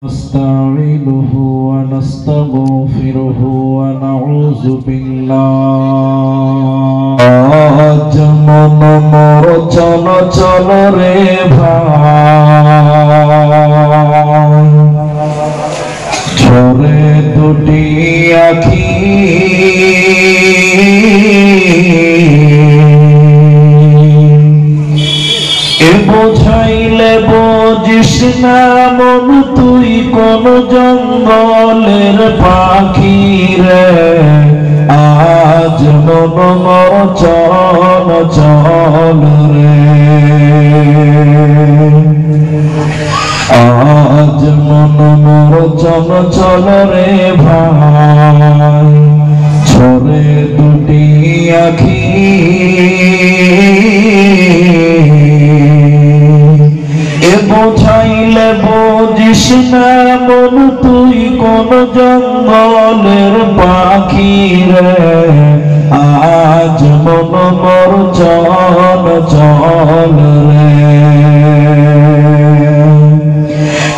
نستعينه ونستغفره ونعوذ بالله আজ মন মোর চল চল রে ভাই ঝরে দুটি আখি এ বোঝাইলে বুঝিস না মন তুই কোন জঙ্গলের পাখি রে আজ মন মোর চল চল রে আজ মন মোর চল চল রে ভাই ঝরে দুটি আখি বোঝাইলে বুঝিস না মন তুই কোন জঙ্গলের পাখি রে আজ মন মোর চল চল রে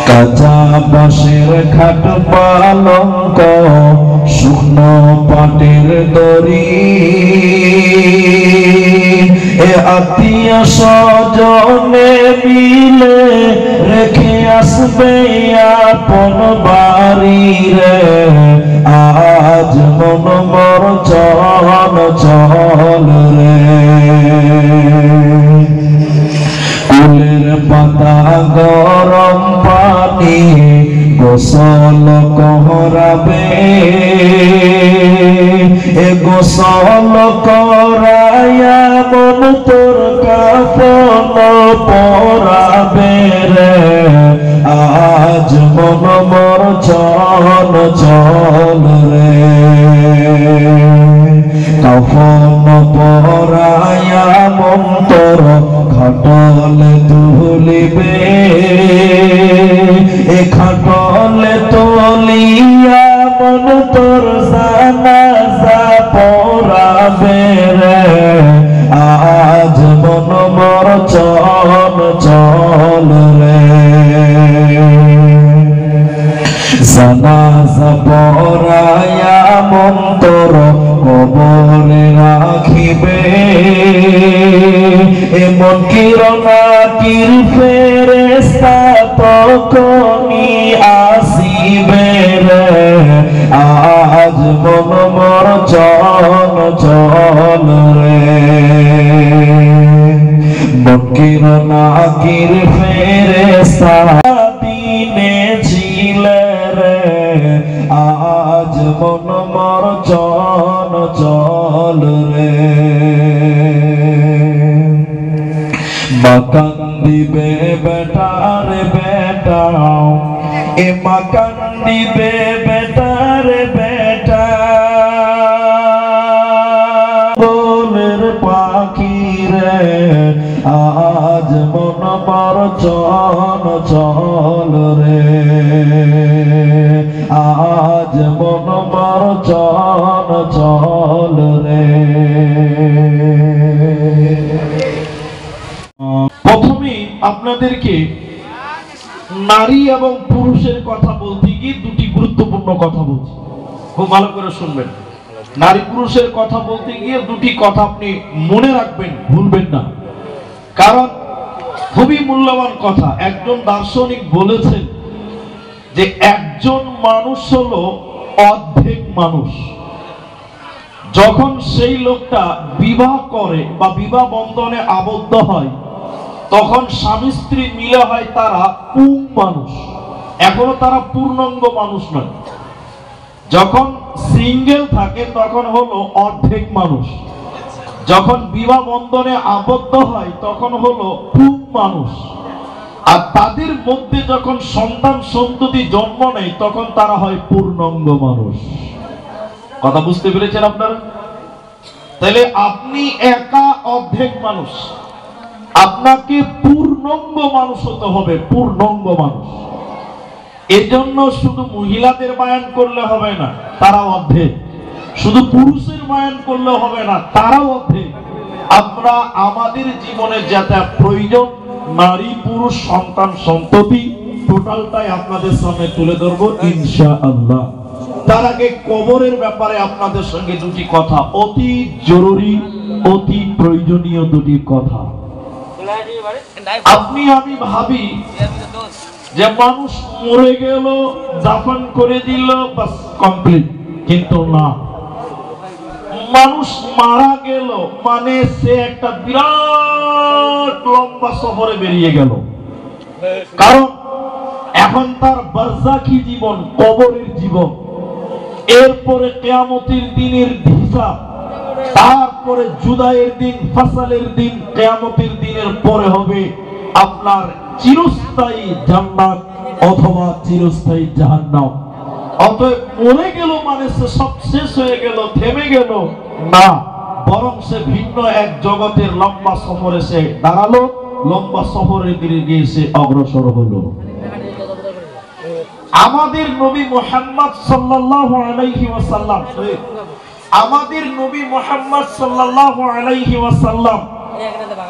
কাঁচা বাঁশের খাট পালঙ্ক শুকনো পাটের দড়ি এ আত্মীয় স্বজনে মিলে রেখে আসবে আপন বাড়ি রে আজ মন মোর চল চল রে কুলের পাতা গরম পানি গোসল করাবে এ গোসল করায়া মন তোর কাফন পরাবে রে আজ মন মোর চল চল রে কাফন পরায়া মন তোর খাটলে তুলিবে এ খাটলে তুলিয়া মন তোর জানাজা পড়াবে রে আজ মন মোর চল চল রে জানাজা পড়ায়া মন তোর কবরে রাখিবে এমন কিরণাকির ফেরেশতা তখনই আসিবে রে আজ মন মোর চল চল রে মন কিরণাকির ফেরেশতা দিনে ছিলে রে আজ মন মোর চল চল রে মাকান দিবে বেটার বেটা এ মাকান দিবে বেটার বেটা বলের পাখি রে আজ মন মোর চল চল রে আজ মন মোর চল চল রে প্রথমে আপনাদেরকে নারী এবং পুরুষের কথা বলতে গিয়ে দুটি গুরুত্বপূর্ণ কথা বলছি, খুব ভালো করে শুনবেন। নারী পুরুষের কথা বলতে গিয়ে দুটি কথা আপনি মনে রাখবেন, ভুলবেন না, কারণ খুবই মূল্যবান কথা। একজন দার্শনিক বলেছেন যে একজন মানুষ হলো অর্ধেক মানুষ। যখন সেই লোকটা বিবাহ করে বা বিবাহ বন্ধনে আবদ্ধ হয় তখন স্বামী স্ত্রী মিলে হয় তারা পুং মানুষ, এখনো তারা পূর্ণাঙ্গ মানুষ নয়। যখন সিঙ্গেল থাকে তখন হলো অর্ধেক মানুষ, যখন বিবাহ বন্ধনে আবদ্ধ হয় তখন হলো পুং মানুষ, আর তাদের মধ্যে যখন সন্তান সন্ততি জন্ম নেয় তখন তারা হয় পূর্ণাঙ্গ মানুষ। কথা বুঝতে পেরেছেন আপনারা? তাহলে আপনি একা অর্ধেক মানুষ, আপনাকে পূর্ণাঙ্গ মানুষ হতে হবে, পূর্ণাঙ্গ মানুষ। এজন্য শুধু মহিলাদের বায়ান করলে হবে না, তারা অর্ধেক। শুধু পুরুষের বায়ান করলে হবে না, তারাও অর্ধেক। আমরা আমাদের জীবনে যেটা প্রয়োজন নারী পুরুষ সন্তান সন্ততি টোটালটাই আপনাদের সামনে তুলে ধরবো ইনশাআল্লাহ। তার আগে কবরের ব্যাপারে আপনাদের সঙ্গে দুটি কথা, অতি জরুরি অতি প্রয়োজনীয় দুটি কথা। আপনি আমি ভাবি যে মানুষ মরে গেল, দাফন করে দিল, বাস কমপ্লিট, কিন্তু না। মানুষ মারা গেল মানে সে একটা বিরাট লম্বা সফরে বেরিয়ে গেল, কারণ এখন তার বারজাখি জীবন, কবরের জীবন, এরপরে কিয়ামতের দিনের হিসাব, তারপরে জুদাইয়ের দিন, ফাসালের দিন, কিয়ামতের দিনের পরে হবে আপনার চিরস্থায়ী জান্নাত অথবা চিরস্থায়ী জাহান্নাম। অতএব মরে গেল মানে সে সব শেষ হয়ে গেল, থেমে গেল না, বরং সে ভিন্ন এক জগতের লম্বা সফরে সে দাঁড়ালো, লম্বা সফরের দিকে গিয়ে সে অগ্রসর হলো। আমাদের নবী মুহাম্মদ সাল্লাল্লাহু আলাইহি ওয়াসাল্লাম, আমাদের নবী মুহাম্মদ সাল্লাল্লাহু আলাইহি ওয়াসাল্লাম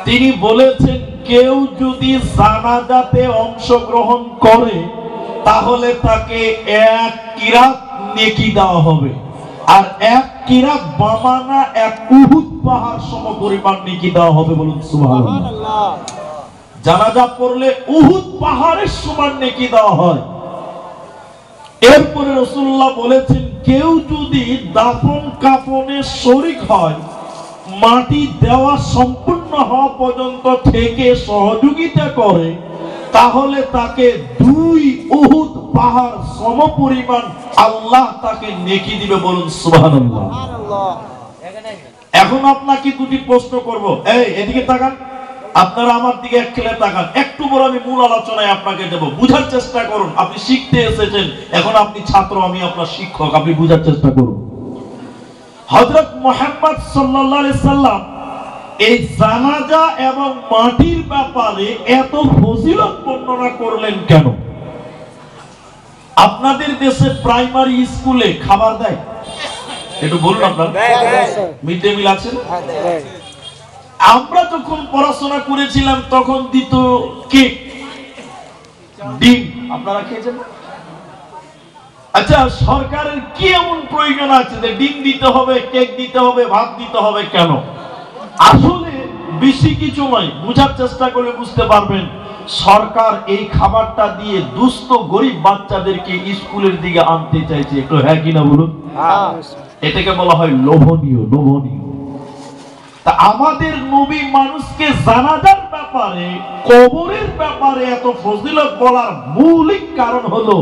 তিনি বলেছেন, কেউ যদি জানাজাতে অংশগ্রহণ করে তাহলে তাকে এক কিরাত নেকি দেওয়া হবে, আর এক কিরাত বামানা এক উহুদ পাহাড় সমপরিমাণ নেকি দেওয়া হবে। বলুন সুবহানাল্লাহ। জানাজা পড়লে উহুদ পাহাড়ের সমান নেকি দেওয়া হয়। এরপরে রাসূলুল্লাহ বলেছেন, কেউ যদি দাফন কাফনে শরীক হয়, মাটি দেওয়া সম্পূর্ণ হওয়া পর্যন্ত থেকে সহযোগিতা করে, তাহলে তাকে 2 উহুদ পাহাড় সমপরিমাণ আল্লাহ তাকে নেকি দিবে। বলুন সুবহানাল্লাহ। এখন আপনাকে দুটি প্রশ্ন করব, এই এদিকে তাকান, আপনারা আমার দিকে এক খেলে তাকান, একটু বড় আমি মূল আলোচনায় আপনাকে দেব, বুঝার চেষ্টা করুন। আপনি শিখতে এসেছেন, এখন আপনি ছাত্র, আমি আপনার শিক্ষক, আপনি বুঝার চেষ্টা করুন। হযরত মুহাম্মদ সাল্লাল্লাহু আলাইহি সাল্লাম এই জানাজা এবং মাটির ব্যাপারে এত ফজিলত বর্ণনা করলেন কেন? আপনাদের দেশে প্রাইমারি স্কুলে খাবার দেয়? একটু বলুন, আপনার মিড ডে মিল আছে? আমরা যখন পড়াশোনা করেছিলাম তখন দিত কেক, ডিম। আপনারা খেয়েছেন? আচ্ছা, সরকারের কি এমন প্রয়োজন আছে যে ডিম দিতে হবে, কেক দিতে হবে, ভাত দিতে হবে? কেন? আসলে বেশি কিছু নয়, বুঝার চেষ্টা করলে বুঝতে পারবেন। সরকার এই খাবারটা দিয়ে দুস্থ গরিব বাচ্চাদেরকে স্কুলের দিকে আনতে চাইছে। একটু হ্যাঁ কিনা বলুন। এটাকে বলা হয় লোভনীয়, লোভনীয়। তা আমাদের নবী মানুষকে জানাজার ব্যাপারে, কবরের ব্যাপারে এত ফজিলত বলার মৌলিক কারণ হলো,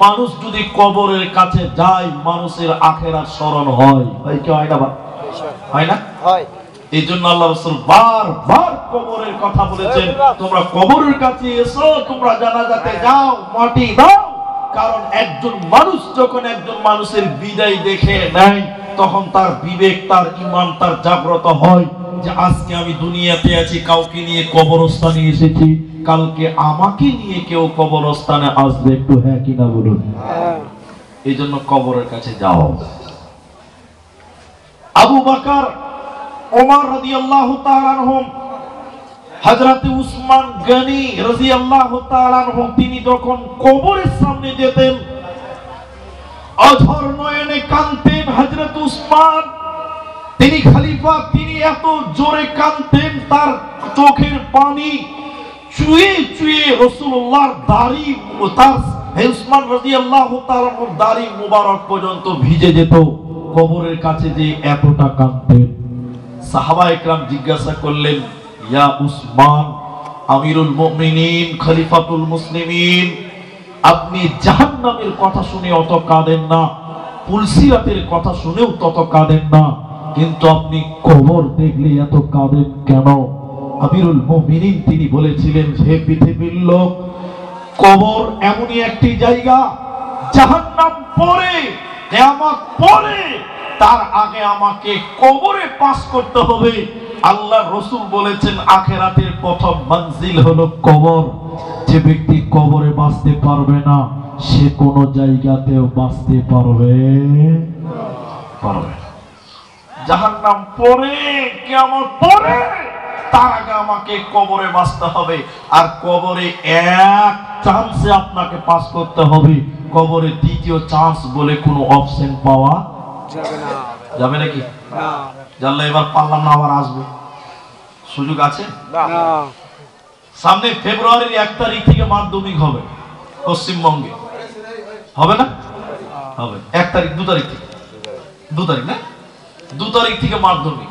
মানুষ যদি কবরের কাছে যায় মানুষের আখিরাত স্মরণ হয়। ভাই কি হয় না? হয় না? হয়। এই জন্য আল্লাহ রাসূল বারবার কবরের কথা বলেছেন, তোমরা কবরের কাছে এসো, তোমরা জানাজাতে যাও, মাটি দাও। কারণ একজন মানুষ যখন একজন মানুষের বিদায় দেখে নেয়, তখন তার বিবেক, তার ঈমান, তার জাগ্রত হয় যে আজকে আমি দুনিয়াতে আছি, কাউকে নিয়ে কবরস্থানে এসেছি, কালকে আমাকে নিয়ে কেউ কবরস্থানে আসবে। একটু হ্যাঁ কিনা বলুন। এই জন্য কবরের কাছে যাও। আবু বকর, ওমর রাদিয়াল্লাহু তাআলা আনহুম, হযরত উসমান গনি রাদিয়াল্লাহু তাআলা আনহুম, তিনি যখন কবরের সামনে যেতেন অঝর নয়নে কাঁদতেন। হযরত উসমান, তিনি খলিফা, তিনি এত জোরে কাঁদতেন, তার চোখের পানি চুয়ে চুয়ে রাসূলুল্লাহর দাড়ি, তার উসমান রাদিয়াল্লাহু তাআলা আনহুর দাড়ি মুবারক পর্যন্ত ভিজে যেত কবরের কাছে যে এতটা কাঁদতেন। সাহাবায়ে কেরাম জিজ্ঞাসা করলেন, ইয়া উসমান, আমিরুল মুমিনিন, খলিফাতুল মুসলিমিন, আপনি জাহান্নামের কথা শুনে অত কাঁদেন না, পুলসিরাতের কথা শুনেও তত কাঁদেন না, কিন্তু আপনি কবর দেখলে এত কাঁদেন কেন? আমিরুল মুমিনিন তিনি বলেছিলেন, হে পৃথিবীর লোক, কবর এমনই একটি জায়গা, জাহান্নাম পরে, কিয়ামত পরে, তার আগে আমাকে কবরে পাস করতে হবে। আল্লাহ রাসূল বলেছেন, আখিরাতের প্রথম মঞ্জিল হলো কবর। যে ব্যক্তি কবরে বাঁচতে পারবে না, সে কোন জায়গাতেও বাঁচতে পারবে না। জাহান্নাম পরে, কিয়ামত পরে, তার আগে আমাকে কবরে বাঁচতে হবে, আর কবরে এক চান্সে আপনাকে পাস করতে হবে। কবরে দ্বিতীয় চান্স বলে কোনো অপশন পাওয়া যাবে নাকি? জানলে এবার পারলাম না, আবার আসবে, সুযোগ আছে? সামনে ফেব্রুয়ারির 1 তারিখ থেকে মাধ্যমিক হবে পশ্চিমবঙ্গে, হবে না? হবে 1 তারিখ 2 তারিখ থেকে, 2 তারিখ না, 2 তারিখ থেকে মাধ্যমিক।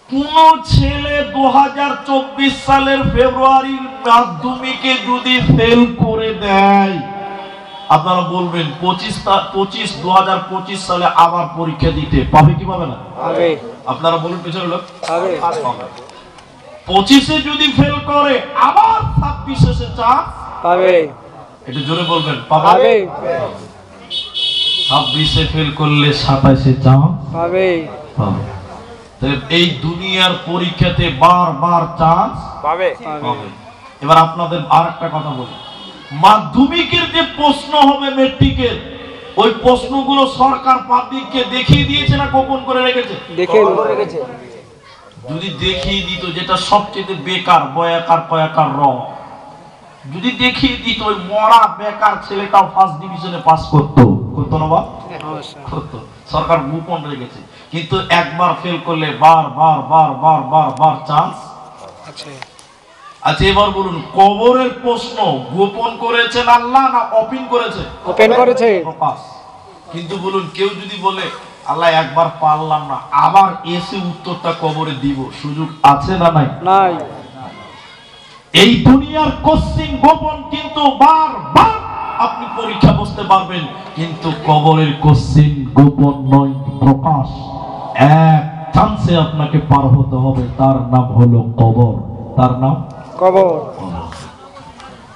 কোন ছেলে 2024 সালের ফেব্রুয়ারির মাধ্যমিকে যদি ফেল করে দেয়, আপনারা বলবেন 2025 সালে আবার পরীক্ষা দিতে পাবে কি পাবে না? আপনারা বলুন পিছনে লোক 25-এ যদি ফেল করে আবার 26-এ চান্স পাবে। একটু জোরে বলবেন, পাবে? 26-এ ফেল করলে 27-এ চান্স পাবে। এই দুনিয়ার পরীক্ষাতে বারবার চান্স পাবে। এবার আপনাদের আরেকটা কথা বলি, মাধ্যমিকের যে প্রশ্ন হবে মেট্রিকের, ওই প্রশ্নগুলো সরকার পাবলিককে দেখিয়ে দিয়েছে না গোপন করে রেখেছে? রেখেছে। যদি দেখিয়ে দিত, যেটা সবচেয়ে বেকার, বয়াকার পয়াকার র, যদি দেখিয়ে দিত, ওই মরা বেকার ছেলেটাও ফার্স্ট ডিভিশনে পাস করতো না? বা সরকার গোপন রেখেছে, কিন্তু একবার ফেল করলে বার চান্স। আচ্ছা এবার বলুন, কবরের প্রশ্ন গোপন করেছেন আল্লাহ না ওপেন করেছে? ওপেন করেছে। কিন্তু বলুন, কেউ যদি বলে আল্লাহ একবার পারলাম না, আবার এসে উত্তরটা কবরে দিব, সুযোগ আছে না নাই? নাই। এই দুনিয়ার কোশ্চেন গোপন, কিন্তু বারবার আপনি পরীক্ষা বসতে পারবেন, কিন্তু কবরের কোশ্চেন গোপন নয়, প্রকাশ। এক চান্সে আপনাকে পার হতে হবে, তার নাম হলো কবর। তার নাম কবর।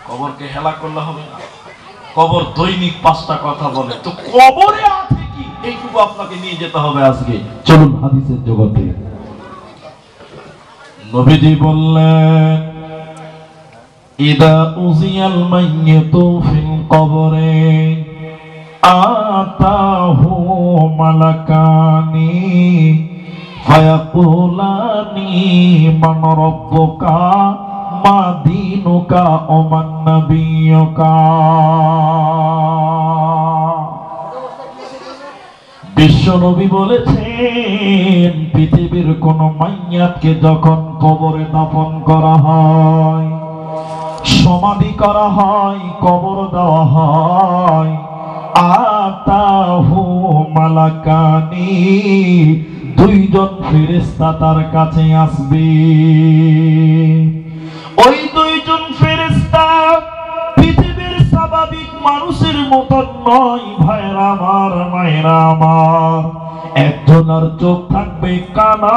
কবরকে হেলা করলে হবে না। কবর দৈনিক 5টা কথা বলে, তো কবরে আছে কি এইটুকু আপনাকে নিয়ে যেতে হবে আজকে। চলুন হাদিসের জগতে। নবীজি বললেন, ইদা উজিয়াল মাইয়িতু ফিল কবরে আতাহু মালাকানি ফায়াকুলানি মান রাব্বুকা মা দীনুকা ওয়া মান নাবিয়্যুকা। বিশ্বনবী বলেছেন, পৃথিবীর কোন মাইয়াতকে যখন কবরে দাফন করা হয়, সমাধি করা হয়, কবর দেওয়া হয়, আতাহু মালাকানি, 2 জন ফেরেশতা তার কাছে আসবে। ওই 2 জন ফেরেশতা পৃথিবীর স্বাভাবিক মানুষের মতো নয় ভাইরা আমার, মায়েরা আমার। একজনের চোখ থাকবে কানা,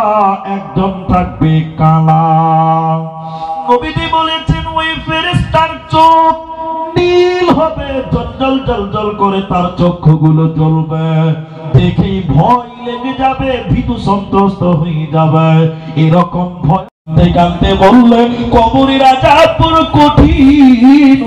একজন থাকবে কালা। নবীজি বলেছেন, ওই ফেরেশতার চোখ নীল হবে, জল জল করে তার চক্ষুগুলো জ্বলবে, দেখেই ভয় লেগে যাবে, ভীতু সন্ত্রস্ত হয়ে যাবে। এরকম ভয় কাঁদতে বললেন, কবরের আযাব কঠিন।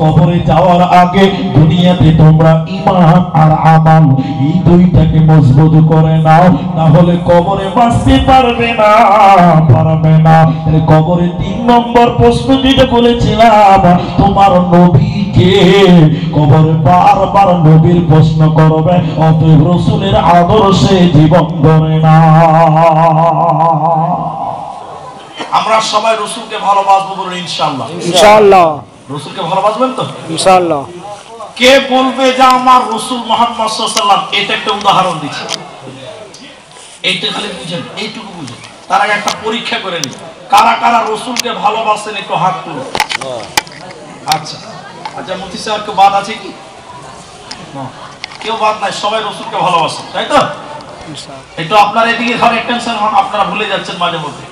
কবরে যাওয়ার আগে দুনিয়াতে তোমরা ঈমান আর আমাল এই দুইটাকে মজবুত করে নাও, না হলে কবরে বাঁচতে পারবে না। কবরে 3 নম্বর প্রশ্ন যেটা বলেছিলাম, তোমার নবীকে কবরে বারবার নবীর প্রশ্ন করবে, অতএব রাসূলের আদর্শে জীবন গড়ে না। আমরা সবাই রাসূলকে ভালোবাসবো, বলুন ইনশাআল্লাহ। ইনশাআল্লাহ। রাসূলকে ভালোবাসবেন তো? ইনশাআল্লাহ। কে বলবে যে আমার রাসূল মুহাম্মদ সাল্লাল্লাহু আলাইহি ওয়াসাল্লাম? এটা একটা উদাহরণ দিচ্ছি, এইটা খালি বুঝেন, এইটুকু বুঝেন। তার আগে একটা পরীক্ষা করে নিন, কারা কারা রাসূলকে ভালোবাসেন একটু হাত তুলুন। আচ্ছা আচ্ছা, মুফতি সাহেব কেউ বাদ আছে কি? কেউ বাদ নাই, সবাই রাসূলকে ভালোবাসেন, তাই তো? একটু আপনারা এদিকে ঘরে টেনশন হন, আপনারা ভুলে যাচ্ছেন মাঝে মধ্যে।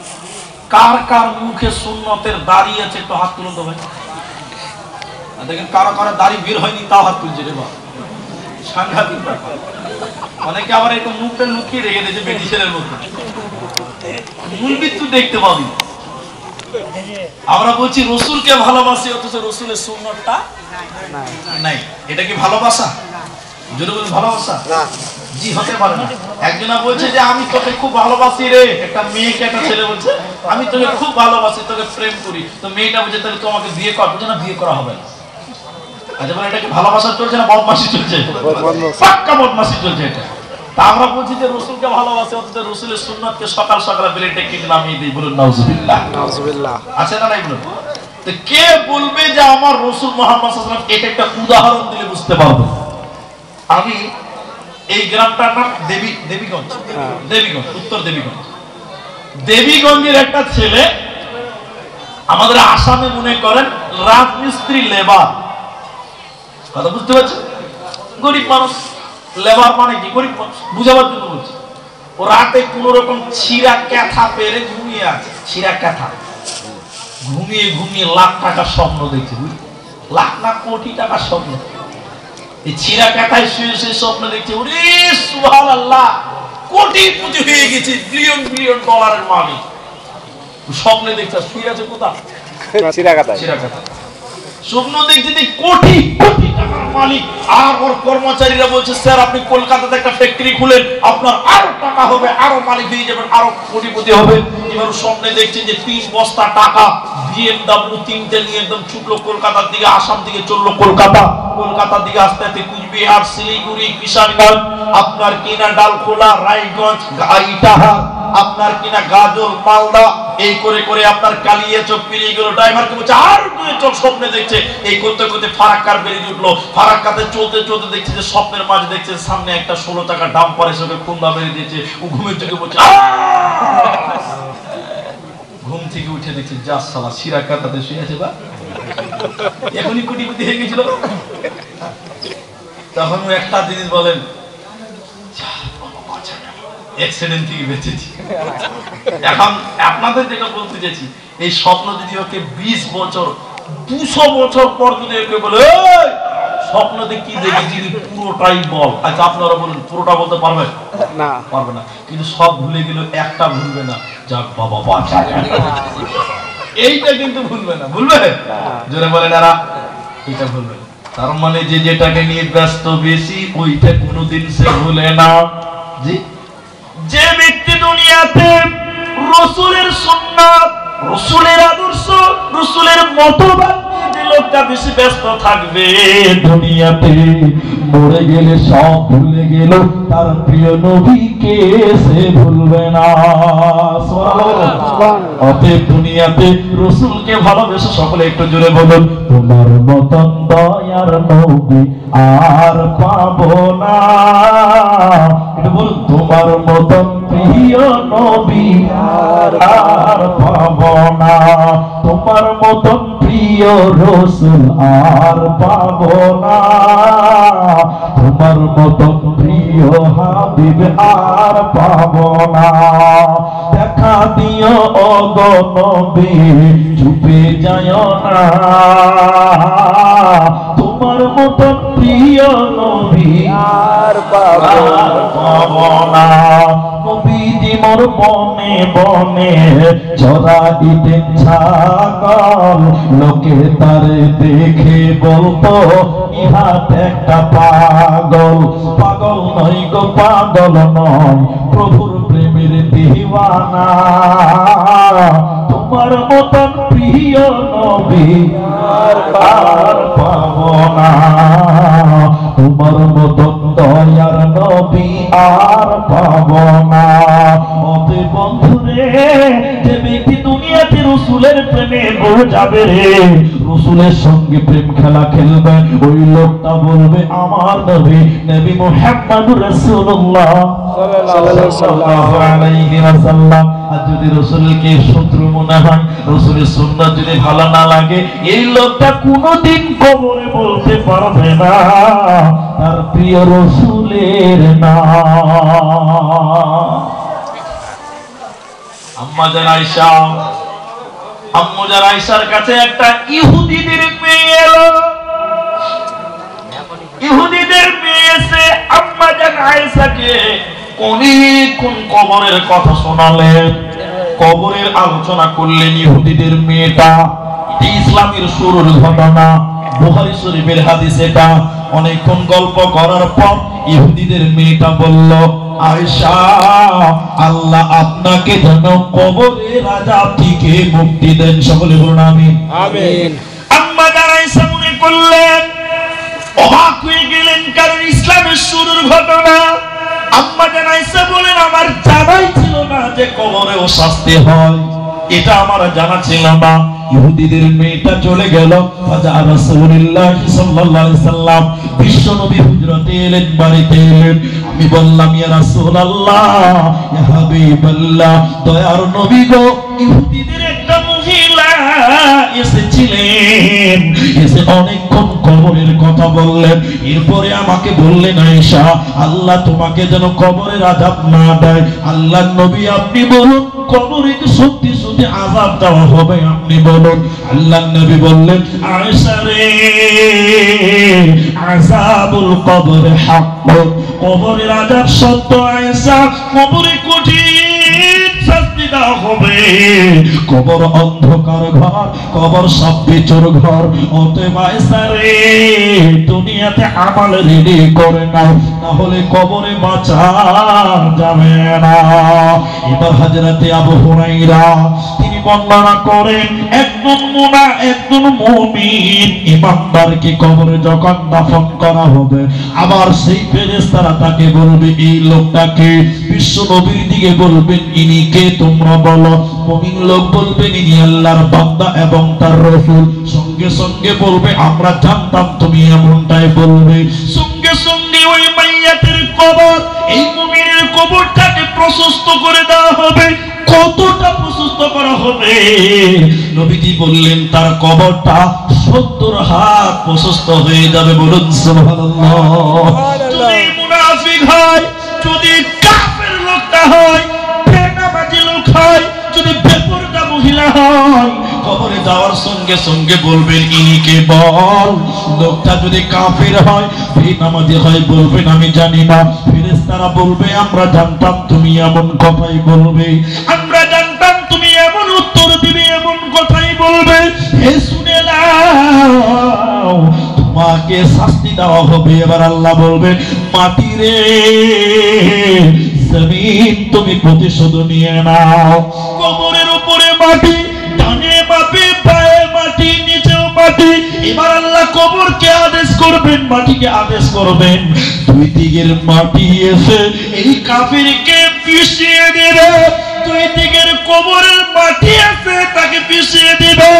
কার কার মুখে সুন্নতের দাড়ি আছে একটু হাত তুলুন তো ভাই। দেখেন কারো কারো দাড়ি বের হয়নি, তাও হাত তুলছে রে বাবা, সাংঘাতিক ব্যাপার। অনেকে আবার একটু মুখটা লুকিয়ে রেখে দিয়েছে মেডিসিনের মধ্যে, মূল বিদ্যুৎ দেখতে পাবি। আমরা বলছি রাসূলকে ভালোবাসি, অথচ রাসূলের সুন্নতটা নাই। এটা কি ভালোবাসা? জোরে বলুন, ভালোবাসা না। জি হতে পারে না। একজনা বলছে যে আমি তোকে খুব ভালোবাসি রে, একটা মেয়েকে একটা ছেলে বলছে আমি তোকে খুব ভালোবাসি, তোকে প্রেম করি। তো মেয়েটা বলছে তাহলে তো আমাকে বিয়ে কর, বলছে না বিয়ে করা হবে না। আচ্ছা বলে এটা কি ভালোবাসা চলছে না বদমাশি চলছে? পাক্কা বদমাশি চলছে এটা। তা আমরা বলছি যে রসুলকে ভালোবাসে, অথচ রসুলের সুন্নাতকে সকাল সকাল ব্লেডে কিনে নামিয়ে দিই। বলুন নাউজুবিল্লাহ। নাউজুবিল্লাহ আছে না নাই বলুন? তো কে বলবে যে আমার রসুল মুহাম্মদ সাল্লাল্লাহু আলাইহি ওয়াসাল্লাম, এটা একটা উদাহরণ দিলে বুঝতে পারবে। আমি এই গ্রামটার নাম দেবীগঞ্জ, দেবীগঞ্জ, উত্তর দেবীগঞ্জ। দেবীগঞ্জের একটা ছেলে আমাদের আসামে মনে করেন রাজমিস্ত্রি লেবার, কথা বুঝতে পারছেন? গরিব মানুষ, লেবার মানে কি গরিব মানুষ, বুঝাবার জন্য বলছি। ও রাতে কোন রকম ছিঁড়া ক্যাথা পেরে ঘুমিয়ে আছে, ছিঁড়া ক্যাথা ঘুমিয়ে ঘুমিয়ে লাখ টাকার স্বপ্ন দেখছে, লাখ না কোটি টাকার স্বপ্ন। এই ছিঁড়া ক্যাথায় শুয়ে শুয়ে স্বপ্ন দেখছে, ওরে সুবহানাল্লাহ কোটিপতি হয়ে গেছে, বিলিয়ন বিলিয়ন ডলারের মালিক। স্বপ্নে দেখছে শুয়ে আছে কোথায়? ছিঁড়া ক্যাথায়। ছিঁড়া ক্যাথা স্বপ্ন দেখছে যে কোটি কোটি টাকার মালিক। আর ওর কর্মচারীরা বলছে স্যার আপনি কলকাতাতে একটা ফ্যাক্টরি খুলেন, আপনার আরো টাকা হবে, আরো মালিক হয়ে যাবেন, আরো কোটিপতি হবে। এবার স্বপ্নে দেখছে যে 3 বস্তা টাকা BMW 3টে নিয়ে একদম ছুটলো কলকাতার দিকে, আসাম থেকে চললো কলকাতা, কলকাতার দিকে আস্তে আস্তে কুচবিহার, শিলিগুড়ি, কিষানগঞ্জ, আপনার কিনা ডালখোলা, রায়গঞ্জ, ইটাহার, আপনার কিনা গাজল, মালদা, এই করে করে আপনার কালিয়াচক পেরিয়ে গেল। ড্রাইভারকে বলছে আর তুই চোখ, স্বপ্নে দেখছে এই করতে করতে ফারাক্কার বেরিয়ে উঠলো। ফারাক্কাতে চলতে চলতে দেখছে যে স্বপ্নের মাঝে দেখছে সামনে একটা 16 টাকা ডাম্পার এসে খুন্দা বেরিয়ে দিয়েছে। ও ঘুমের চোখে বলছে, ঘুম থেকে উঠে দেখছে যা সালা ছিঁড়া কাঁথাতে শুয়ে আছে, বা এখনই কোটিপতি হয়ে গেছিল। তখন ও একটা জিনিস বলেন, অ্যাক্সিডেন্ট থেকে বেঁচেছি। এখন আপনাদের যেটা বলতে চাইছি, এই স্বপ্ন যদি ওকে 20 বছর 200 বছর পর যদি ওকে বলে স্বপ্নতে কি দেখেছি পুরোটাই বল, আচ্ছা আপনারা বলুন পুরোটা বলতে পারবে না? পারবে না। কিন্তু সব ভুলে গেল, একটা ভুলবে না, যাক বাবা বাঁচা, এইটা কিন্তু ভুলবে না। ভুলবে? জোরে বলেন না, এটা ভুলবে। তার মানে যে যেটাকে নিয়ে ব্যস্ত বেশি ওইটা কোনোদিন সে ভুলে না। জি, যে ব্যক্তি দুনিয়াতে রাসূলের সুন্নাত, রাসূলের আদর্শ, রাসূলের মতবাদ নিয়ে যে লোকটা বেশি ব্যস্ত থাকবে, দুনিয়াতে মরে গেলে সব ভুলে গেল, তার প্রিয় নবীকে সে ভুলবে না। সুবহানাল্লাহ। অতএব দুনিয়াতে রাসূলকে ভালোবেসে সকলে একটু জোরে বলুন, তোমার মতন দয়ার নবী আর পাবো না। এটা বলুন, তোমার মতন প্রিয় নবী আর পাবো না, তোমার মতন প্রিয় রাসূল আর পাবো না, তোমার মতন প্রিয় হাবিব আর পাবো না। দেখা দিও ও গো নবী, চুপে যায় না, তোমার মতন প্রিয় নবী আর পাবো না। নবীজি মোর বনে বনে চরাইতেন ছাগল, লোকে তারে দেখে বলতো ইহাত একটা পাগল। পাগল নয় গো পাগল নয়, প্রভুর প্রেমের দিওয়ানা, তোমার মতন প্রিয় নবী আর পাবো না, তোমার মতন দয়ার নবী আর পাবো না। ওতে বন্ধুরে, যে ব্যক্তি দুনিয়াতে রাসূলের প্রেমে পড়ে যাবে রে, রাসূলের সঙ্গে প্রেম খেলা খেলবে, ওই লোকটা বলবে আমার নবী, নবী মুহাম্মদুর রাসূলুল্লাহ সাল্লাল্লাহু আলাইহি ওয়াসাল্লাম। আর যদি রাসূলকে শত্রু মনে হয়, রাসূলের সুন্নাত যদি ভালো না লাগে, এই লোকটা কোনোদিন কবরে বলতে পারবে না তার প্রিয় রাসূলের নাম। আম্মা জান আয়েশা, আম্মু জান আয়েশার কাছে একটা ইহুদিদের মেয়ে এলো। ইহুদিদের মেয়ে এসে আম্মা জান আয়েশাকে অনেকক্ষণ কবরের কথা শোনালেন, কবরের আলোচনা করলেন। ইহুদিদের মেয়েটা, ইসলামের শুরুর ঘটনা, বুখারী শরীফের হাদিস এটা। অনেকক্ষণ গল্প করার পর ইহুদিদের মেয়েটা বলল, আয়েশা, আল্লাহ আপনাকে যেন কবরের আযাব থেকে মুক্তি দেন। সকলে বলুন আমিন। আমিন। আম্মা জান আয়েশা মনে করলেন, অবাক হয়ে গেলেন, কারণ ইসলামের শুরুর ঘটনা। আম্মা জান আয়েশা বলেন, আমার জানাই ছিল না যে কবরেও শাস্তি হয়, এটা আমার জানা ছিল না। ইহুদিদের মেয়েটা চলে গেল। ফাজা রাসূলুল্লাহ সাল্লাল্লাহু আলাইহি সাল্লাম বিশ্ব নবী হুজরাতে এলেন, বাড়িতে এলেন। আমি বললাম, ইয়া রাসূলুল্লাহ, ইয়া হাবিবাল্লাহ, দয়ার নবী গো, ইহুদিদের একটা মহিলা এসেছিলেন, এসে অনেকক্ষণ কবরের কথা বললেন। এরপরে আমাকে বললেন, আয়েশা, আল্লাহ তোমাকে যেন কবরের আযাব না দেয়। আল্লাহর নবী আপনি বলুন, কবরে কি সত্যি সত্যি আযাব দেওয়া হবে? আপনি বলুন। আল্লাহর নবী বললেন, আয়েশা রে, আযাবুল কবর হক, কবরের আযাব সত্য আয়েশা, কবরে কঠিন শাস্তি দেওয়া হবে। কবর অন্ধকার ঘর, কবর সব বিচর ঘর। অতএব আয়েশা রে, দুনিয়াতে আমল রেডি করে নাও, না হলে কবরে বাঁচা যাবে না। এবার হযরতে আবু হুরায়রা তিনি বর্ণনা করেন, একজন মুমিন ইমানদারকে কবরে যখন দাফন করা হবে, আবার সেই ফেরেশতারা তাকে বলবে, এই লোকটাকে, বিশ্ব নবীর দিকে বলবেন, ইনি কে তোমরা বলো। মুমিন লোক বলবেন, ইনি আল্লাহর বান্দা এবং তার রাসূল। সঙ্গে সঙ্গে বলবে, আমরা জানতাম তুমি এমনটাই বলবে। সঙ্গে সঙ্গে ওই মাইয়াতের কবর, এই মুমিনের কবরটাকে প্রশস্ত করে দেওয়া হবে। কতটা প্রশস্ত করা হবে? নবীজি বললেন, তার কবরটা 70 হাত প্রশস্ত হয়ে যাবে। বলুন সুবহানাল্লাহ। যদি মুনাফিক হয়, যদি কাফের লোকটা হয়, বেনামাজি লোক হয়, যদি বেপরদা মহিলা হয়, কবরে যাওয়ার সঙ্গে সঙ্গে বলবেন, ইনি কে বল। লোকটা যদি কাফের হয়, বেনামাজি হয়, বলবেন, আমি জানি না। ফেরেশতারা বলবে, আমরা জানতাম তুমি এমন কথাই বলবে, আমরা জানতাম তুমি এমন উত্তর দিবে, এমন কথাই বলবে। হে শুনে নাও, তোমাকে শাস্তি দেওয়া হবে। এবার আল্লাহ বলবে, মাটি রে, জমিন, তুমি প্রতিশোধ নিয়ে নাও। কবরের উপরে মাটি, ডানে বামে পায়ে মাটি, নিচেও মাটি। এবার আল্লাহ কবরকে আদেশ করবেন, মাটিকে আদেশ করবেন, দুই দিকের মাটি এসে এই কাফিরকে পিষিয়ে দেবে। দুই দিকের কবরের মাটি এসে তাকে পিষিয়ে দেবে।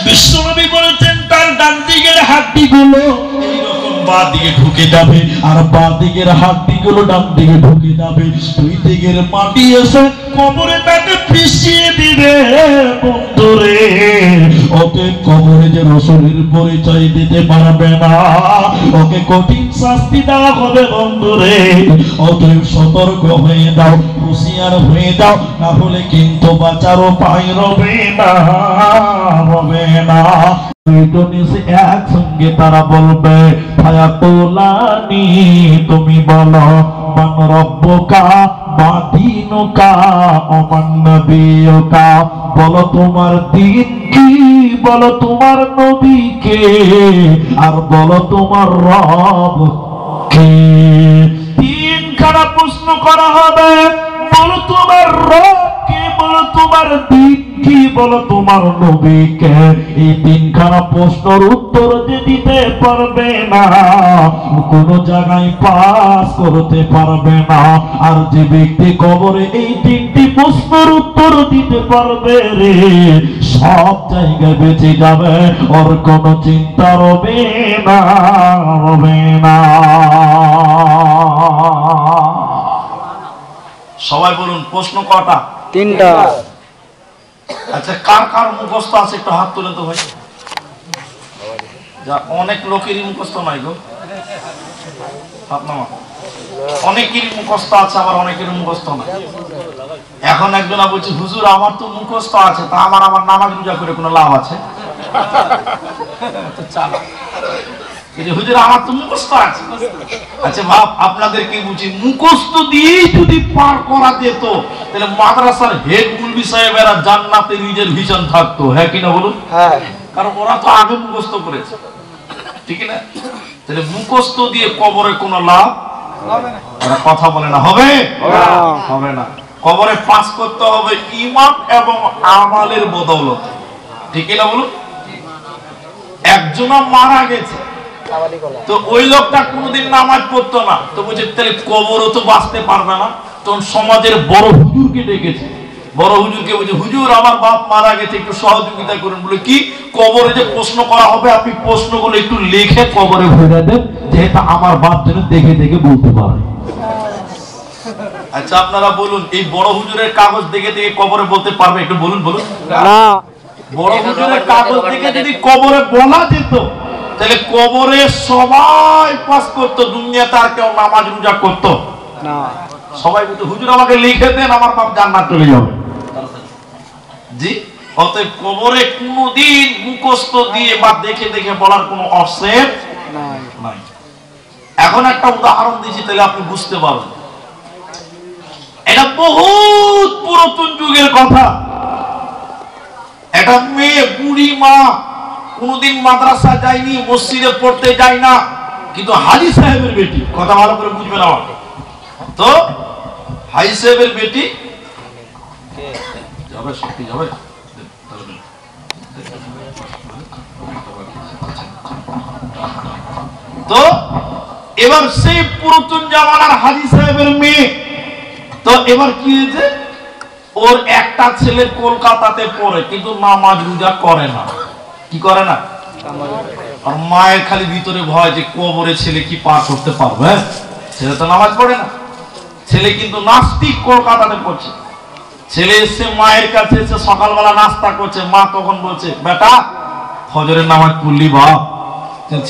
বিশ্বনবী বলেছেন, তার ডান দিকের হাড্ডিগুলো এইরকম বাঁ দিকে ঢুকে যাবে, আর বাঁ দিকের হাড্ডিগুলো ডান দিকে ঢুকে যাবে। দুই দিকের মাটি এসে কবরে তাকে পিষিয়ে দিবে। বন্ধুরে, ওকে কবরে যে রাসূলের পরিচয় দিতে পারবে না, ওকে কঠিন শাস্তি দেওয়া হবে। বন্ধুরে, অতএব সতর্ক হয়ে দাও, হুঁশিয়ার হয়ে দাও, না হলে কিন্তু বাঁচার উপায় রবে না, হবে না। একসঙ্গে তারা বলবে, ফায়াকুলানি, তুমি বলো, মান রব্বুকা, মা দীনুকা, ও মান নবিয়ুকা, বলো তোমার দিন কি, বলো তোমার নবী কে, আর বলো তোমার রব কে। তিনখানা প্রশ্ন করা হবে। বলো তোমার রব কে, বলো তোমার দিন কি, বলো তোমার নবী কে। এই তিনখানা প্রশ্নের উত্তর যে দিতে পারবে না, কোন জায়গায় পাস করতে পারবে না। আর যে ব্যক্তি কবরে এই তিনটি প্রশ্নের উত্তর দিতে পারবে রে, সব জায়গায় বেঁচে যাবে, ওর কোনো চিন্তা রবে না, হবে না। সবাই বলুন, প্রশ্ন কটা? 3টা। আচ্ছা, কার কার মুখস্থ আছে একটু হাত তুলে তো ভাই। যা, অনেক লোকেরই মুখস্থ নাই গো, হাত নামা। অনেকেরই মুখস্থ আছে, আবার অনেকের মুখস্থ নাই। এখন একজনা বলছে, হুজুর আমার তো মুখস্থ আছে, তা আমার নামাজ রোজা করে কোনো লাভ আছে? হুজুর আমার তো মুখস্থ আছে। আচ্ছা বাপ, আপনাদেরকে বুঝি মুখস্থ দিয়েই যদি পার করা যেত, তাহলে মাদ্রাসার হেড মুলবি সাহেবেরা জান্নাতে রিজার্ভেশন থাকতো। হ্যাঁ কিনা বলুন? হ্যাঁ। কারণ ওরা তো আগে মুখস্থ করেছে, ঠিক না? তাহলে মুখস্থ দিয়ে কবরে কোনো লাভ হবে না। ওরা কথা বলে না, হবে হবে না। কবরে পাস করতে হবে ঈমান এবং আমালের বদৌলত, ঠিক না বলুন? একজন মারা গেছে, তো ওই লোকটা কোনোদিন নামাজ পড়তো না, তো বলছে তাহলে কবরও তো বাঁচতে পারবে না। তখন সমাজের বড় হুজুরকে ডেকেছে, বড় হুজুরকে বলছে, হুজুর আমার বাপ মারা গেছে, একটু সহযোগিতা করুন। বলে কি? কবরে যে প্রশ্ন করা হবে আপনি প্রশ্নগুলো একটু লিখে কবরে ভরে দেন, যেহেতু আমার বাপ যেন দেখে দেখে বলতে পারে। আচ্ছা আপনারা বলুন, এই বড় হুজুরের কাগজ দেখে দেখে কবরে বলতে পারবে? একটু বলুন বলুন। বড় হুজুরের কাগজ দেখে যদি কবরে বলা যেত, তাহলে কবরে সবাই পাস করতো, দুনিয়াতে আর কেউ নামাজ রোজা করতো না। সবাই বলতো হুজুর আমাকে লিখে দেন, আমার বাপ জান্নাত চলে যাবে। জি, অতএব কবরে কোনদিন মুখস্থ দিয়ে বা দেখে দেখে বলার কোনো অপশন নাই। এখন একটা উদাহরণ দিচ্ছি, তাহলে আপনি বুঝতে পারবেন। এটা বহুত পুরাতন যুগের কথা। একটা মেয়ে, বুড়ি মা, কোনদিন মাদ্রাসা যায়নি, মসজিদে পড়তে যায় না, কিন্তু হাজী সাহেবের বেটি, কথা ভালো করে বুঝবেন আমার। তো হাজী সাহেবের বেটি যাবে, সত্যি যাবে। তো এবার সেই পুরাতন জামানার হাজী সাহেবের মেয়ে, তো এবার কি হয়েছে, ওর একটা ছেলে কলকাতাতে পড়ে, কিন্তু নামাজ রোজা করে না। কি করে না? আর মায়ের খালি ভিতরে ভয় যে কবরে ছেলে কি পার করতে পারবে। ছেলে তো নামাজ পড়ে না, ছেলে কিন্তু নাস্তিক, কলকাতাতে পড়ছে। ছেলে এসে মায়ের কাছে এসে সকালবেলা নাস্তা করছে, মা তখন বলছে, বেটা ফজরের নামাজ পড়লি বাপ?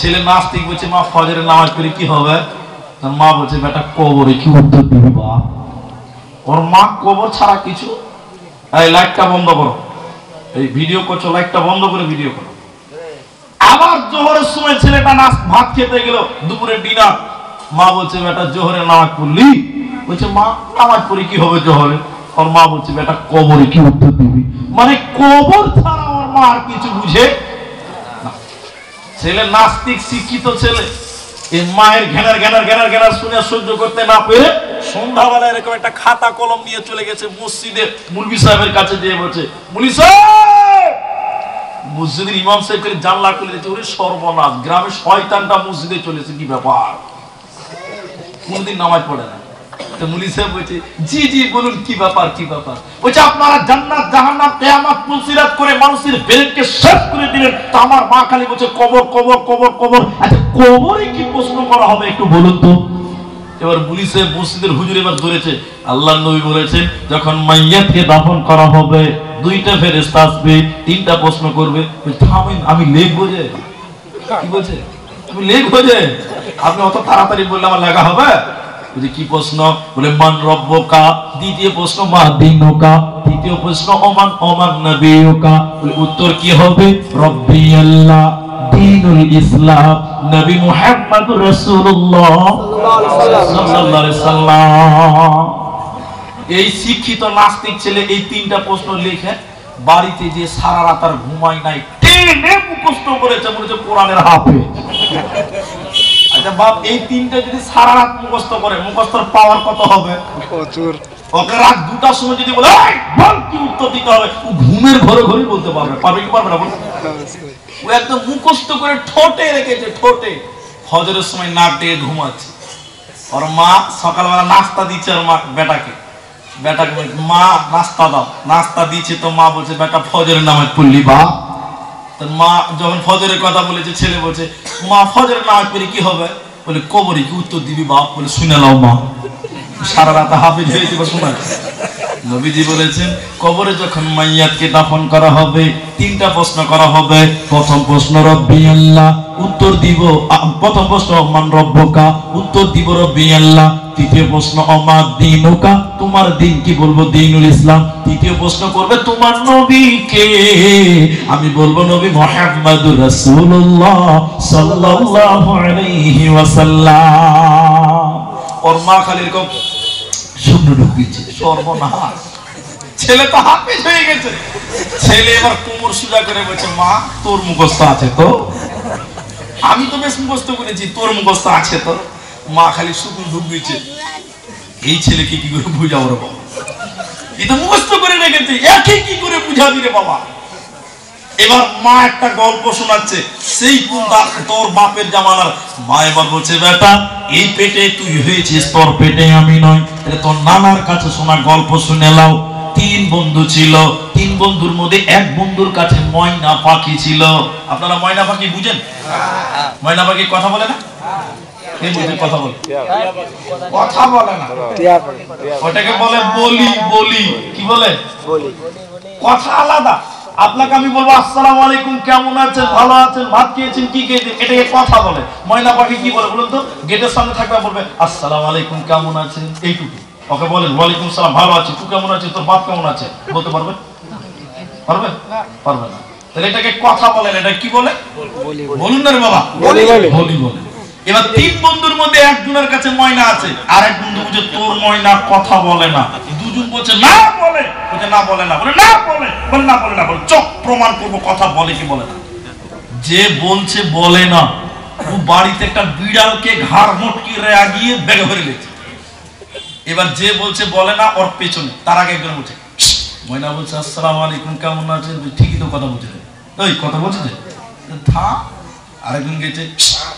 ছেলে নাস্তিক বলছে, মা ফজরের নামাজ পড়ে কি হবে? মা বলছে, বেটা কবরে কি উত্তর দিবি বাপ? ওর মা কবর ছাড়া কিছু। এই লাইটটা বন্ধ করো, এই ভিডিও করছো, লাইটটা বন্ধ করে ভিডিও করো। আবার জোহরের সময় ছেলেটা ভাত খেতে গেল, দুপুরে ডিনার। মা বলছে, বেটা জোহরের নামাজ পড়লি? বলছে, মা নামাজ পড়ি কি হবে জোহরে? ওর মা বলছে, বেটা কবরে কি উত্তর দিবি? মানে কবর ছাড়া ওর মা আর কিছু বুঝে না। ছেলে নাস্তিক, শিক্ষিত ছেলে, এই মায়ের ঘেনার ঘেনার ঘেনার ঘেনার শুনে সহ্য করতে না পেরে সন্ধ্যাবেলা এরকম একটা খাতা কলম নিয়ে চলে গেছে মসজিদে, মুলবি সাহেবের কাছে যেয়ে বলছে, মুলবি সাহেব। মসজিদের ইমাম সাহেব করে জানলা খুলে দিয়েছে, ওরে সর্বনাশ, গ্রামে শয়তানটা মসজিদে চলেছে, কি ব্যাপার? কোনদিন নামাজ পড়ে না। তো মুলবি সাহেব বলছে, জি জি বলুন, কি ব্যাপার কি ব্যাপার? বলছে, আপনারা জান্নাত জাহান্নাম কিয়ামত ফুলসিরাত করে মানুষের ব্রেনকে শেষ করে দিলেন, তো আমার মা খালি বলছে কবর কবর কবর কবর। আচ্ছা কবরে কি প্রশ্ন করা হবে একটু বলুন তো? এবার পুলিশে মসজিদের হুজুর এবার ধরেছে, আল্লাহর নবী বলেছেন যখন মাইয়াতকে দাফন করা হবে, দুইটা ফেরেশতা আসবে, তিনটা প্রশ্ন করবে। থামেন, আমি লিখবো যে। কি বলছে? তুমি লিখবো যে? আপনি অত তাড়াতাড়ি বললে আমার লেখা হবে? বলছে কি প্রশ্ন? বলে মান রব্বুকা। দ্বিতীয় প্রশ্ন মা দীনুকা। তৃতীয় প্রশ্ন ওমান ওমান নবিয়ুকা। বলে উত্তর কি হবে? রব্বি আল্লাহ, দীনুল ইসলাম, নবী মুহাম্মদুর রাসূলুল্লাহ সাল্লাল্লাহু আলাইহি সাল্লাম। এই শিক্ষিত নাস্তিক ছেলে এই তিনটা প্রশ্ন লিখে বাড়িতে যে সারা রাত আর ঘুমায় নাই, টেনে মুখস্থ করেছে, বলেছে কোরআনের হাফেজ। আচ্ছা বাপ, এই তিনটা যদি সারা রাত মুখস্থ করে, মুখস্থর পাওয়ার কত হবে? প্রচুর। ওকে রাত 2টার সময় যদি বলে বল কি উত্তর দিতে হবে, ও ঘুমের ঘরে ঘরে বলতে পারবে। পারবে কি পারবে না বল? ও একদম মুখস্থ করে ঠোঁটে রেখেছে, ঠোঁটে। ফজরের সময় নাক ডেকে ঘুমাচ্ছে। ওর মা সকালবেলা নাস্তা দিচ্ছে ওর মা বেটাকে। বেটাকে বলছে, মা নাস্তা দাও। নাস্তা দিচ্ছে, তো মা বলছে, বেটা ফজরের নামাজ পড়লি বা? তো মা যখন ফজরের কথা বলেছে, ছেলে বলছে, মা ফজরের নামাজ পড়ে কি হবে? বলে কবরে কি উত্তর দিবি বাপ? বলে শুনে নাও মা। সারা রাত হাফিজ হয়েছে বা শোনা। নবীজি বলেছেন কবরে যখন মাইয়াতকে দাফন করা হবে, তিনটা প্রশ্ন করা হবে। প্রথম প্রশ্ন রব্বি আল্লাহ, উত্তর দিব। প্রথম প্রশ্ন মান রব্বুকা, উত্তর দিব রব্বি আল্লাহ। তৃতীয় প্রশ্ন অমা দীনুকা, তোমার দিন কি? বলবো দীনুল ইসলাম। তৃতীয় প্রশ্ন করবে তোমার নবী কে? আমি বলবো নবী মুহাম্মদুর রাসূলুল্লাহ সাল্লাল্লাহু আলাইহি ওয়াসাল্লাম। ওর মা খালি এরকম শূন্য ঢুকিয়েছে, সর্বনাশ। ছেলে তো হাফেজ হয়ে গেছে। ছেলে এবার কোমর সোজা করে বলছে, মা তোর মুখস্থ আছে তো? আমি তো বেশ মুখস্থ করেছি, তোর মুখস্থ আছে তো? মা খালি শুধু ঢুকছে, এই ছেলেকে কি করে বুঝাবো রে বাবা, এই তো মুখস্থ করে রেখেছে, একে কি করে বুঝাবি রে বাবা? এবার মা একটা গল্প শোনাচ্ছে, সেই তোর বাপের জামানার। মা এবার বলছে, বেটা এই পেটে তুই হয়েছিস, তোর পেটে আমি নই। তোর নানার কাছে শোনা গল্প শুনে লাও। 3 বন্ধু ছিল, 3 বন্ধুর মধ্যে এক বন্ধুর কাছে ময়না পাখি ছিল। আপনারা ময়না পাখি বুঝেন? ময়না পাখি কথা বলে না? কথা বলে, কথা বলে না, ওটাকে বলে বলি। বলি কি বলে? কথা আলাদা। আপনাকে আমি বলবো আসসালামু আলাইকুম, কেমন আছেন, ভালো আছেন, ভাত খেয়েছেন, কি খেয়েছেন, এটাকে কথা বলে। ময়না পাখি কি বলে বলুন তো? গেটের সামনে থাকবে, বলবে আসসালামু আলাইকুম, কেমন আছেন, এইটুকু। ওকে বলেন ওয়ালাইকুম সালাম, ভালো আছি, তুই কেমন আছিস, তোর বাপ কেমন আছে, বলতে পারবে? পারবে? পারবে না। তাহলে এটাকে কথা বলেন, এটা কি বলে? বলুন না রে বাবা, বলি বলে। এবার 3 বন্ধুর মধ্যে একজনের কাছে ময়না আছে, আর এক বন্ধু বলছে তোর ময়না কথা বলে না। দুজন বলছে না বলে, বলছে না বলে না, বলে না বলে, বলে না বলে না, বলে চোখ প্রমাণ করবো কথা বলে কি বলে না। যে বলছে বলে না, ও বাড়িতে একটা বিড়ালকে ঘাড় মটকি রাগিয়ে ব্যাগে ভরে লেছে। এবার যে বলছে বলে না, ওর পেছনে তার আগে একজন বলছে, ময়না বলছে আসসালামু আলাইকুম, কেমন আছেন, ঠিকই তো কথা বলছে, ওই কথা বলছে যে থা। আরেকজন গেছে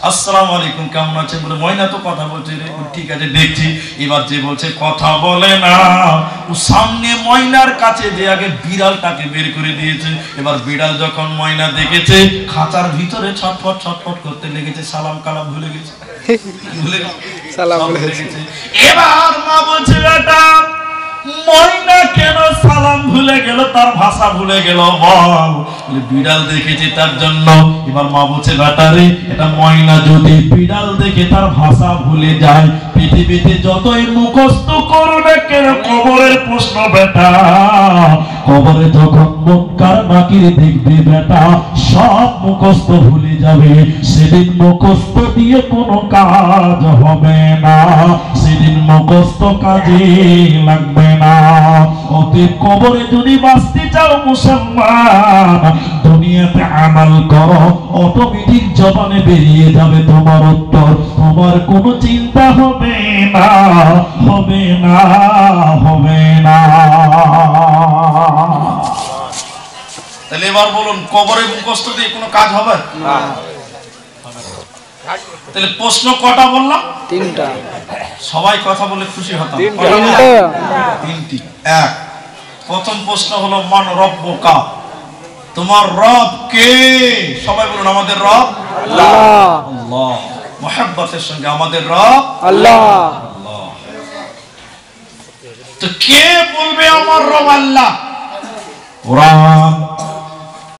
আসসালামু আলাইকুম, কেমন আছেন, বলে ময়না তো কথা বলছে রে, ঠিক আছে দেখছি। এবার যে বলছে কথা বলে না, ও সামনে ময়নার কাছে যে আগে বিড়ালটাকে বের করে দিয়েছে। এবার বিড়াল যখন ময়না দেখেছে খাঁচার ভিতরে ছটফট ছটফট করতে লেগেছে, সালাম কালাম ভুলে গেছে, ভুলে গেছে। এবার মা বলছে বেটা ময়না কেন সালাম ভুলে গেল, তার ভাষা ভুলে গেল বল। বিড়াল দেখেছে তার জন্য। এবার মা বলছে বেটা রে, এটা ময়না যদি বিড়াল দেখে তার ভাষা ভুলে যায়, পৃথিবীতে যতই মুখস্থ করো না কেন কবরের প্রশ্ন বেটা, কবরে যখন মুনকার নাকির দেখবে বেটা, সব মুখস্থ ভুলে যাবে। সেদিন মুখস্থ দিয়ে কোনো কাজ হবে না, সেদিন মুখস্থ কাজে লাগবে না। অতএব কবরে যদি বাঁচতে চাও মুসলমান, দুনিয়াতে আমল করো, অটোমেটিক জবানে বেরিয়ে যাবে তোমার উত্তর। তোমার কোনো চিন্তা হবে না, হবে না, হবে না। তাহলে এবার বলুন, কবরে মুখস্থ দিয়ে কোনো কাজ হবে না? তাহলে প্রশ্ন কটা বললাম? 3টা। সবাই কথা বলে খুশি হতাম। 3টি। 1, প্রথম প্রশ্ন হলো মান রব্বুকা, তোমার রব কে? সবাই বলুন আমাদের রব আল্লাহ। আল্লাহ, মুহাব্বতের সঙ্গে আমাদের রব আল্লাহ। আল্লাহ। তো কে বলবে আমার রব আল্লাহ? কোরআন